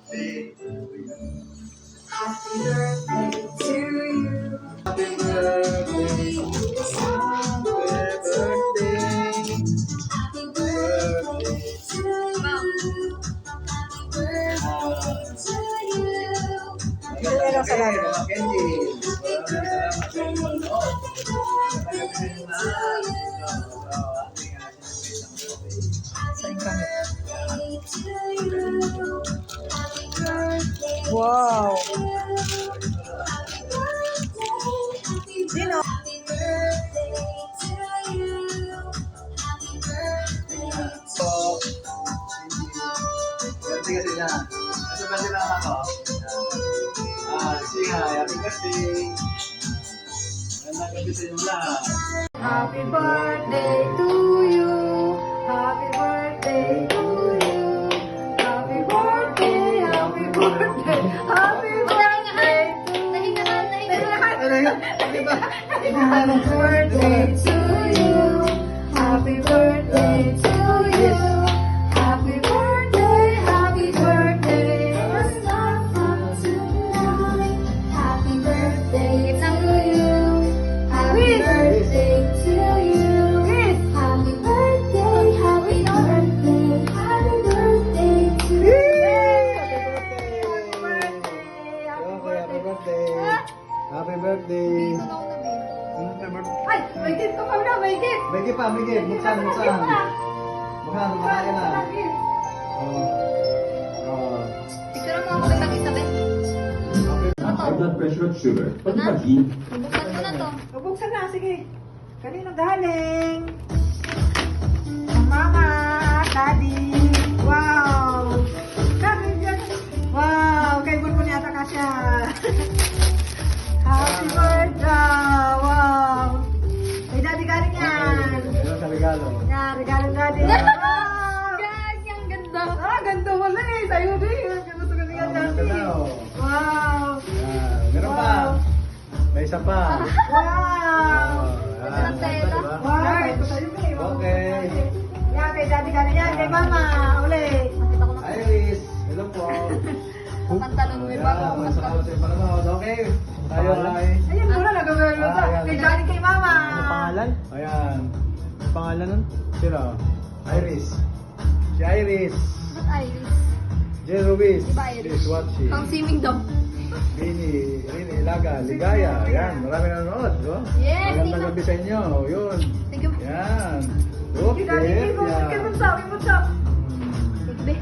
birthday to you. Happy birthday to you. Happy birthday. Happy birthday. Happy birthday to you. Happy birthday to you. Magandang gabi, mga Kenji. Maraming salamat sa inyo. Magandang gabi na. Wow! Sino? So, birthday kasi na. Kasi birthday na ako. Say hi, happy birthday. Magandang gabi sa inyo lahat. Happy birthday to you. Happy birthday to you. Happy birthday, happy birthday, happy birthday. Happy birthday to you. Happy birthday to you. Happy birthday, happy birthday. Let's start from tonight. Happy birthday to you. Happy birthday to you. Happy birthday, happy birthday, happy birthday to you. Happy birthday. Happy birthday. Ay, may gift ko pa na, may gift. May gift pa, may gift. Buksan. Buksan, kumakain na. Picture mo ako kitang isabi. High blood pressure at sugar. Pati pag-in. Buksan ko na to. Bubuksan na, sige. Kanino galing? Mama, Daddy. Wow! Kami dyan. Wow! Kay Bulbul yata ka siya. Happy birthday! Wow! Kay Daddy galing yan. Ano sa regalo? Yan, regalo Daddy. Wow! Guys, ang ganda. Ganda wala eh. Sa'yo din. Gusto ko niya Ganda Daddy. na, oh. Wow! Meron pa. May isa pa. Wow! Yan. tela. Diba? Wow! Ito sa'yo eh. Okay. Yan, kay Daddy galing yan. Kay Mama. Ulit. Nakita ko na. Iris, hello po. Pantalon mo yung bago. Masalamat sa panonood. Okay. Tayo ay. Ayan, muna nag-girl mo sa. Ayan. Kay Daddy, kay Mama. Pangalan? Ayan. Pangalan nun? Sino? Iris. Si Iris. Ba't Iris? Jen Ruiz. Diba Iris? Please watching. Pang swimming daw. Rini Ilaga, Ligaya. Yan, marami nanonood. No? Yes, Magandang Tito. gabi sa inyo. Yun. Thank you. Yan. Kay Daddy, kay Mama. Kay Bunso, kay Bunso. Thank you, be.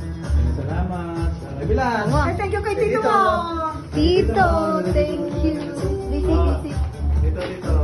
Salamat. Bilan. Ay, thank you kay Tito mo. Tito, thank you. Busy. Dito.